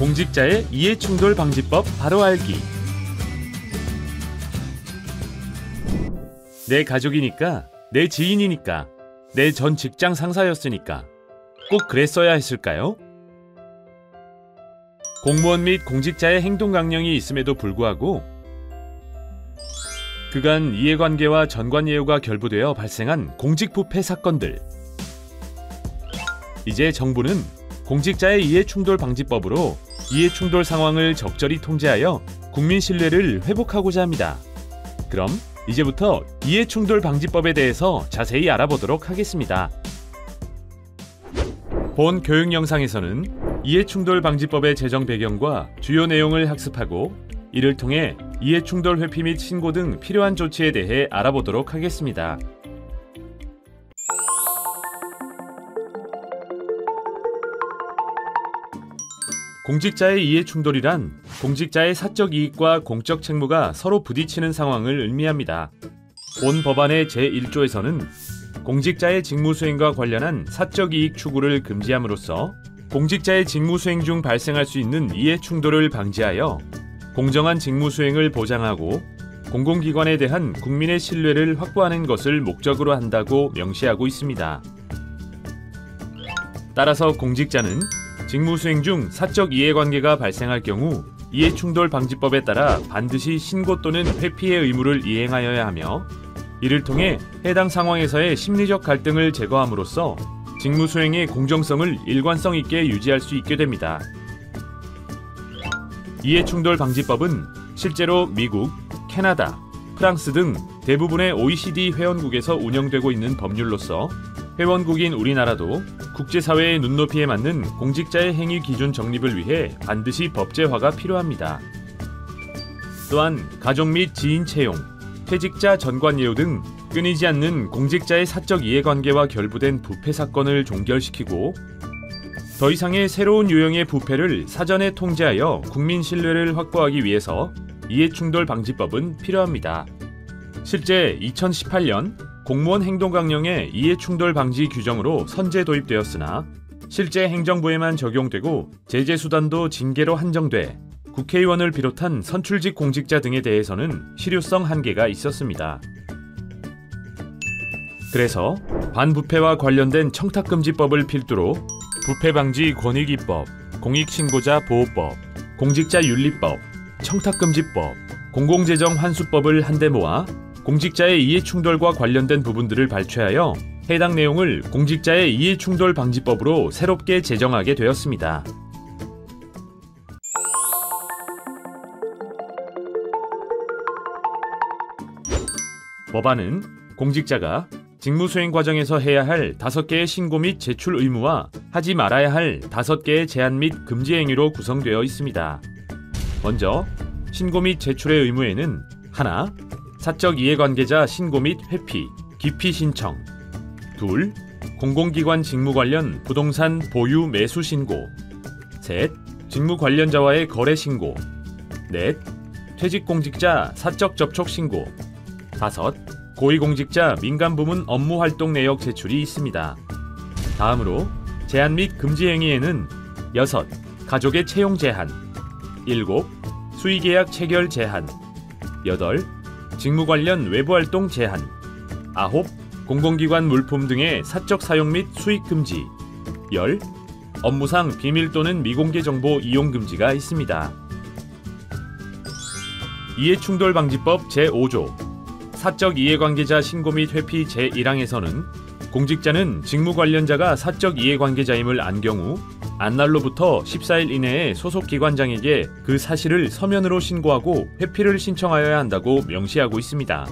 공직자의 이해충돌 방지법 바로 알기. 내 가족이니까, 내 지인이니까, 내 전 직장 상사였으니까 꼭 그랬어야 했을까요? 공무원 및 공직자의 행동 강령이 있음에도 불구하고 그간 이해관계와 전관예우가 결부되어 발생한 공직부패 사건들. 이제 정부는 공직자의 이해충돌 방지법으로 이해충돌 상황을 적절히 통제하여 국민 신뢰를 회복하고자 합니다. 그럼 이제부터 이해충돌 방지법에 대해서 자세히 알아보도록 하겠습니다. 본 교육 영상에서는 이해충돌 방지법의 제정 배경과 주요 내용을 학습하고 이를 통해 이해충돌 회피 및 신고 등 필요한 조치에 대해 알아보도록 하겠습니다. 공직자의 이해충돌이란 공직자의 사적 이익과 공적 책무가 서로 부딪히는 상황을 의미합니다. 본 법안의 제1조에서는 공직자의 직무수행과 관련한 사적 이익 추구를 금지함으로써 공직자의 직무수행 중 발생할 수 있는 이해충돌을 방지하여 공정한 직무수행을 보장하고 공공기관에 대한 국민의 신뢰를 확보하는 것을 목적으로 한다고 명시하고 있습니다. 따라서 공직자는 직무수행 중 사적 이해관계가 발생할 경우 이해충돌 방지법에 따라 반드시 신고 또는 회피의 의무를 이행하여야 하며 이를 통해 해당 상황에서의 심리적 갈등을 제거함으로써 직무수행의 공정성을 일관성 있게 유지할 수 있게 됩니다. 이해충돌 방지법은 실제로 미국, 캐나다, 프랑스 등 대부분의 OECD 회원국에서 운영되고 있는 법률로서 회원국인 우리나라도 국제사회의 눈높이에 맞는 공직자의 행위 기준 정립을 위해 반드시 법제화가 필요합니다. 또한 가족 및 지인 채용, 퇴직자 전관예우 등 끊이지 않는 공직자의 사적 이해관계와 결부된 부패 사건을 종결시키고 더 이상의 새로운 유형의 부패를 사전에 통제하여 국민 신뢰를 확보하기 위해서 이해충돌 방지법은 필요합니다. 실제 2018년 공무원 행동강령의 이해충돌 방지 규정으로 선제 도입되었으나 실제 행정부에만 적용되고 제재수단도 징계로 한정돼 국회의원을 비롯한 선출직 공직자 등에 대해서는 실효성 한계가 있었습니다. 그래서 반부패와 관련된 청탁금지법을 필두로 부패방지 권익위법, 공익신고자 보호법, 공직자윤리법, 청탁금지법, 공공재정 환수법을 한데 모아 공직자의 이해충돌과 관련된 부분들을 발췌하여 해당 내용을 공직자의 이해충돌 방지법으로 새롭게 제정하게 되었습니다. 법안은 공직자가 직무수행 과정에서 해야 할 5개의 신고 및 제출 의무와 하지 말아야 할 5개의 제한 및 금지 행위로 구성되어 있습니다. 먼저 신고 및 제출의 의무에는 하나, 사적 이해관계자 신고 및 회피, 기피 신청. 둘, 공공기관 직무 관련 부동산 보유 매수 신고. 셋, 직무 관련자와의 거래 신고. 넷, 퇴직공직자 사적 접촉 신고. 다섯, 고위공직자 민간부문 업무활동 내역 제출이 있습니다. 다음으로 제한 및 금지 행위에는 여섯, 가족의 채용 제한. 일곱, 수의계약 체결 제한. 여덟, 직무 관련 외부활동 제한. 아홉, 공공기관 물품 등의 사적 사용 및 수익 금지. 열, 업무상 비밀 또는 미공개 정보 이용 금지가 있습니다. 이해충돌 방지법 제5조 사적 이해관계자 신고 및 회피 제1항에서는 공직자는 직무 관련자가 사적 이해관계자임을 안 경우 안날로부터 14일 이내에 소속 기관장에게 그 사실을 서면으로 신고하고 회피를 신청하여야 한다고 명시하고 있습니다.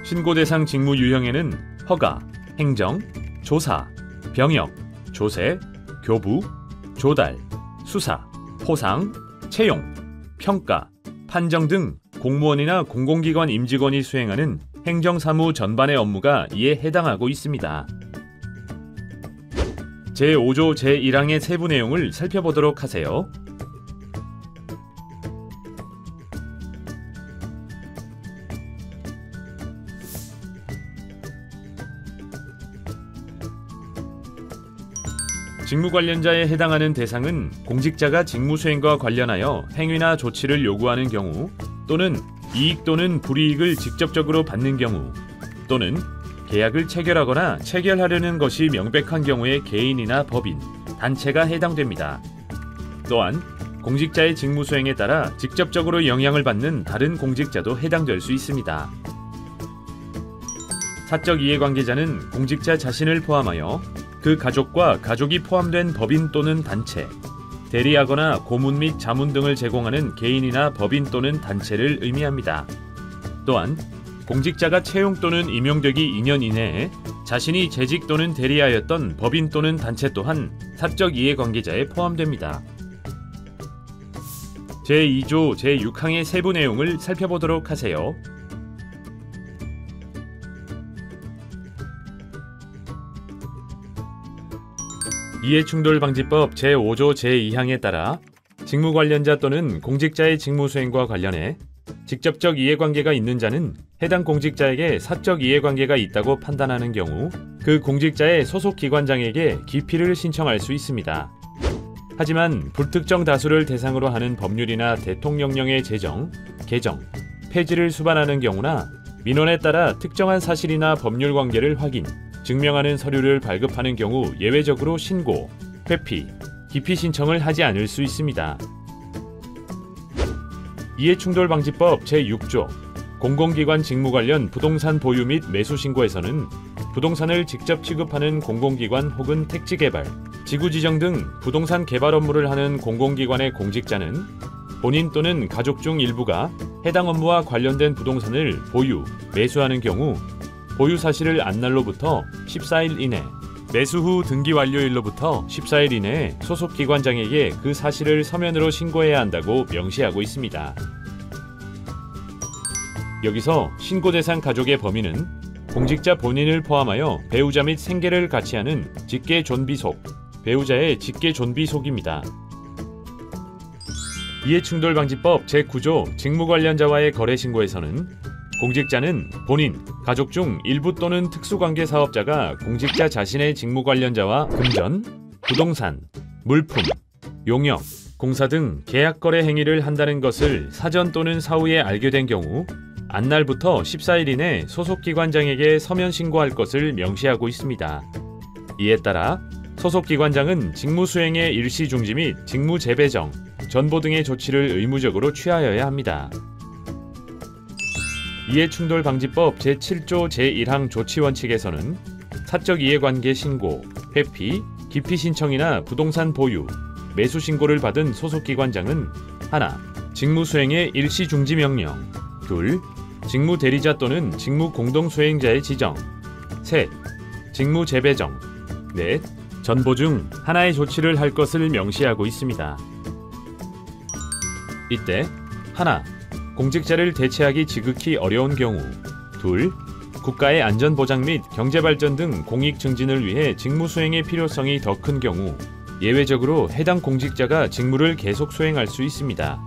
신고 대상 직무 유형에는 허가, 행정, 조사, 병역, 조세, 교부, 조달, 수사, 포상, 채용, 평가, 판정 등 공무원이나 공공기관 임직원이 수행하는 행정사무 전반의 업무가 이에 해당하고 있습니다. 제5조 제1항의 세부 내용을 살펴보도록 하세요. 직무 관련자에 해당하는 대상은 공직자가 직무 수행과 관련하여 행위나 조치를 요구하는 경우 또는 이익 또는 불이익을 직접적으로 받는 경우 또는 계약을 체결하거나 체결하려는 것이 명백한 경우에 개인이나 법인, 단체가 해당됩니다. 또한 공직자의 직무 수행에 따라 직접적으로 영향을 받는 다른 공직자도 해당될 수 있습니다. 사적 이해관계자는 공직자 자신을 포함하여 그 가족과 가족이 포함된 법인 또는 단체, 대리하거나 고문 및 자문 등을 제공하는 개인이나 법인 또는 단체를 의미합니다. 또한 공직자가 채용 또는 임용되기 2년 이내에 자신이 재직 또는 대리하였던 법인 또는 단체 또한 사적 이해관계자에 포함됩니다. 제2조 제6항의 세부 내용을 살펴보도록 하세요. 이해충돌방지법 제5조 제2항에 따라 직무 관련자 또는 공직자의 직무 수행과 관련해 직접적 이해관계가 있는 자는 해당 공직자에게 사적 이해관계가 있다고 판단하는 경우 그 공직자의 소속 기관장에게 기피를 신청할 수 있습니다. 하지만 불특정 다수를 대상으로 하는 법률이나 대통령령의 제정, 개정, 폐지를 수반하는 경우나 민원에 따라 특정한 사실이나 법률 관계를 확인, 증명하는 서류를 발급하는 경우 예외적으로 신고, 회피, 기피 신청을 하지 않을 수 있습니다. 이해충돌방지법 제6조 공공기관 직무 관련 부동산 보유 및 매수 신고에서는 부동산을 직접 취급하는 공공기관 혹은 택지개발, 지구지정 등 부동산 개발 업무를 하는 공공기관의 공직자는 본인 또는 가족 중 일부가 해당 업무와 관련된 부동산을 보유, 매수하는 경우 보유 사실을 안 날로부터 14일 이내, 매수 후 등기 완료일로부터 14일 이내에 소속 기관장에게 그 사실을 서면으로 신고해야 한다고 명시하고 있습니다. 여기서 신고 대상 가족의 범위는 공직자 본인을 포함하여 배우자 및 생계를 같이 하는 직계 존비속, 배우자의 직계 존비속입니다. 이해충돌방지법 제9조 직무 관련자와의 거래 신고에서는 공직자는 본인, 가족 중 일부 또는 특수관계 사업자가 공직자 자신의 직무 관련자와 금전, 부동산, 물품, 용역, 공사 등 계약 거래 행위를 한다는 것을 사전 또는 사후에 알게 된 경우 안날부터 14일 이내 소속 기관장에게 서면 신고할 것을 명시하고 있습니다. 이에 따라 소속 기관장은 직무 수행의 일시 중지 및 직무 재배정, 전보 등의 조치를 의무적으로 취하여야 합니다. 이해충돌방지법 제7조 제1항 조치원칙에서는 사적 이해관계 신고, 회피, 기피 신청이나 부동산 보유, 매수 신고를 받은 소속기관장은 하나, 직무 수행의 일시 중지 명령, 둘, 직무 대리자 또는 직무 공동 수행자의 지정, 셋, 직무 재배정, 넷, 전보 중 하나의 조치를 할 것을 명시하고 있습니다. 이때 하나, 공직자를 대체하기 지극히 어려운 경우, 둘, 국가의 안전보장 및 경제발전 등 공익 증진을 위해 직무 수행의 필요성이 더 큰 경우 예외적으로 해당 공직자가 직무를 계속 수행할 수 있습니다.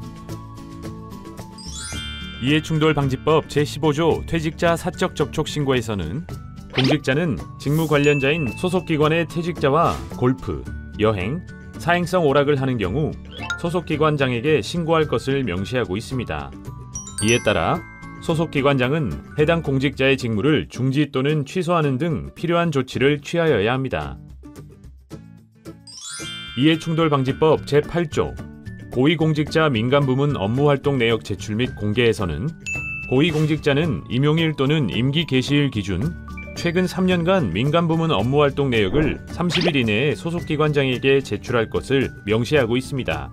이해충돌방지법 제15조 퇴직자 사적 접촉 신고에서는 공직자는 직무 관련자인 소속기관의 퇴직자와 골프, 여행, 사행성 오락을 하는 경우 소속기관장에게 신고할 것을 명시하고 있습니다. 이에 따라 소속기관장은 해당 공직자의 직무를 중지 또는 취소하는 등 필요한 조치를 취하여야 합니다. 이해충돌방지법 제8조 고위공직자 민간부문 업무활동 내역 제출 및 공개에서는 고위공직자는 임용일 또는 임기 개시일 기준 최근 3년간 민간부문 업무활동 내역을 30일 이내에 소속기관장에게 제출할 것을 명시하고 있습니다.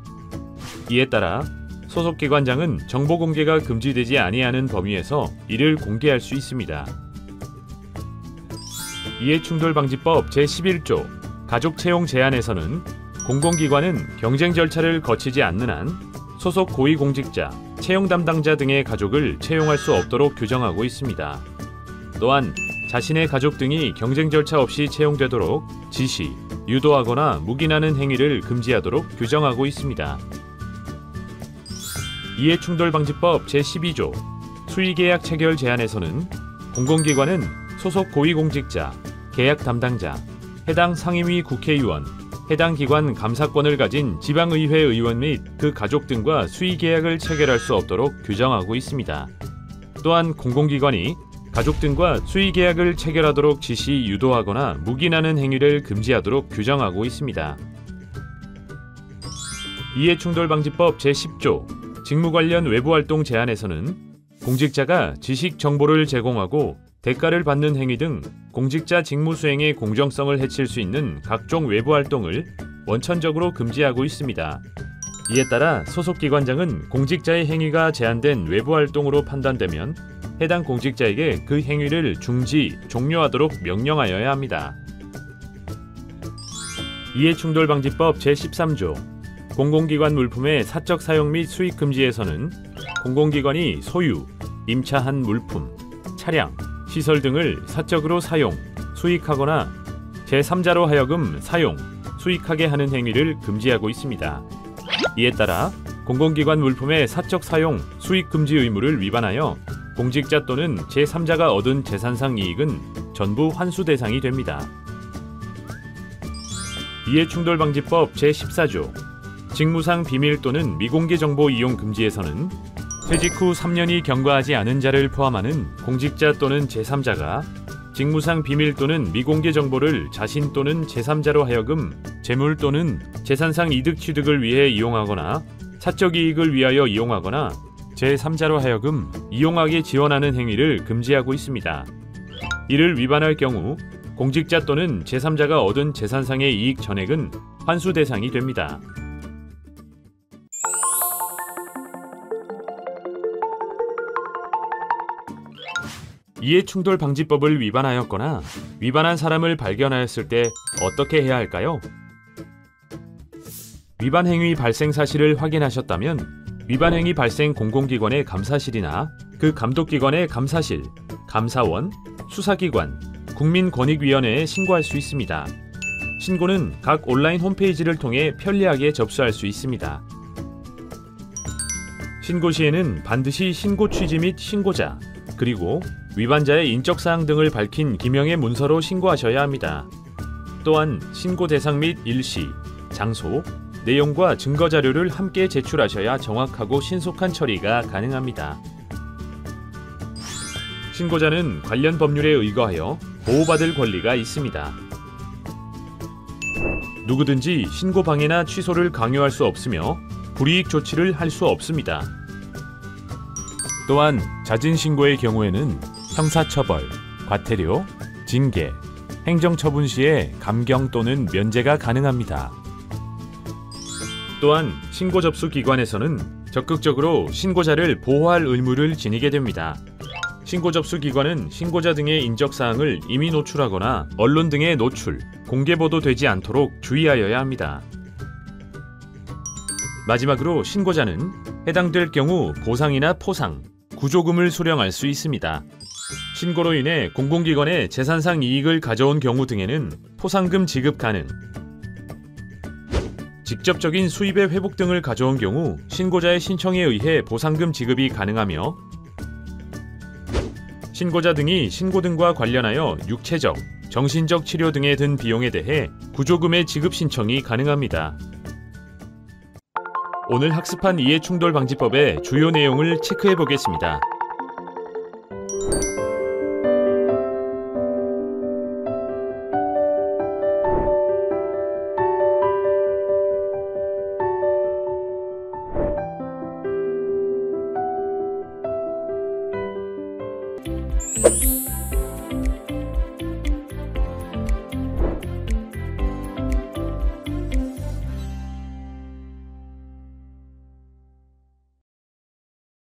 이에 따라 소속기관장은 정보 공개가 금지되지 아니하는 범위에서 이를 공개할 수 있습니다. 이해충돌방지법 제11조 가족 채용 제한에서는 공공기관은 경쟁 절차를 거치지 않는 한 소속 고위공직자, 채용 담당자 등의 가족을 채용할 수 없도록 규정하고 있습니다. 또한 자신의 가족 등이 경쟁 절차 없이 채용되도록 지시, 유도하거나 묵인하는 행위를 금지하도록 규정하고 있습니다. 이해충돌방지법 제12조 수의계약 체결 제한에서는 공공기관은 소속 고위공직자, 계약 담당자, 해당 상임위 국회의원, 해당 기관 감사권을 가진 지방의회 의원 및 그 가족 등과 수의계약을 체결할 수 없도록 규정하고 있습니다. 또한 공공기관이 가족 등과 수의계약을 체결하도록 지시, 유도하거나 묵인하는 행위를 금지하도록 규정하고 있습니다. 이해충돌방지법 제10조 직무 관련 외부활동 제한에서는 공직자가 지식 정보를 제공하고 대가를 받는 행위 등 공직자 직무 수행의 공정성을 해칠 수 있는 각종 외부활동을 원천적으로 금지하고 있습니다. 이에 따라 소속기관장은 공직자의 행위가 제한된 외부활동으로 판단되면 해당 공직자에게 그 행위를 중지, 종료하도록 명령하여야 합니다. 이해충돌방지법 제13조 공공기관 물품의 사적 사용 및 수익 금지에서는 공공기관이 소유, 임차한 물품, 차량, 시설 등을 사적으로 사용, 수익하거나 제3자로 하여금 사용, 수익하게 하는 행위를 금지하고 있습니다. 이에 따라 공공기관 물품의 사적 사용, 수익 금지 의무를 위반하여 공직자 또는 제3자가 얻은 재산상 이익은 전부 환수 대상이 됩니다. 이해충돌방지법 제14조 직무상 비밀 또는 미공개 정보 이용 금지에서는 퇴직 후 3년이 경과하지 않은 자를 포함하는 공직자 또는 제3자가 직무상 비밀 또는 미공개 정보를 자신 또는 제3자로 하여금 재물 또는 재산상 이득 취득을 위해 이용하거나 사적 이익을 위하여 이용하거나 제3자로 하여금 이용하게 지원하는 행위를 금지하고 있습니다. 이를 위반할 경우 공직자 또는 제3자가 얻은 재산상의 이익 전액은 환수 대상이 됩니다. 이해충돌방지법을 위반하였거나 위반한 사람을 발견하였을 때 어떻게 해야 할까요? 위반 행위 발생 사실을 확인하셨다면 위반 행위 발생 공공기관의 감사실이나 그 감독기관의 감사실, 감사원, 수사기관, 국민권익위원회에 신고할 수 있습니다. 신고는 각 온라인 홈페이지를 통해 편리하게 접수할 수 있습니다. 신고 시에는 반드시 신고 취지 및 신고자, 그리고 위반자의 인적사항 등을 밝힌 기명의 문서로 신고하셔야 합니다. 또한 신고 대상 및 일시, 장소, 내용과 증거자료를 함께 제출하셔야 정확하고 신속한 처리가 가능합니다. 신고자는 관련 법률에 의거하여 보호받을 권리가 있습니다. 누구든지 신고 방해나 취소를 강요할 수 없으며 불이익 조치를 할 수 없습니다. 또한 잦은 신고의 경우에는 형사처벌, 과태료, 징계, 행정처분 시에 감경 또는 면제가 가능합니다. 또한 신고 접수 기관에서는 적극적으로 신고자를 보호할 의무를 지니게 됩니다. 신고 접수 기관은 신고자 등의 인적사항을 임의 노출하거나 언론 등에 노출, 공개 보도되지 않도록 주의하여야 합니다. 마지막으로 신고자는 해당될 경우 보상이나 포상, 구조금을 수령할 수 있습니다. 신고로 인해 공공기관에 재산상 이익을 가져온 경우 등에는 포상금 지급 가능, 직접적인 수입의 회복 등을 가져온 경우 신고자의 신청에 의해 보상금 지급이 가능하며 신고자 등이 신고 등과 관련하여 육체적, 정신적 치료 등에 든 비용에 대해 구조금의 지급 신청이 가능합니다. 오늘 학습한 이해충돌방지법의 주요 내용을 체크해 보겠습니다.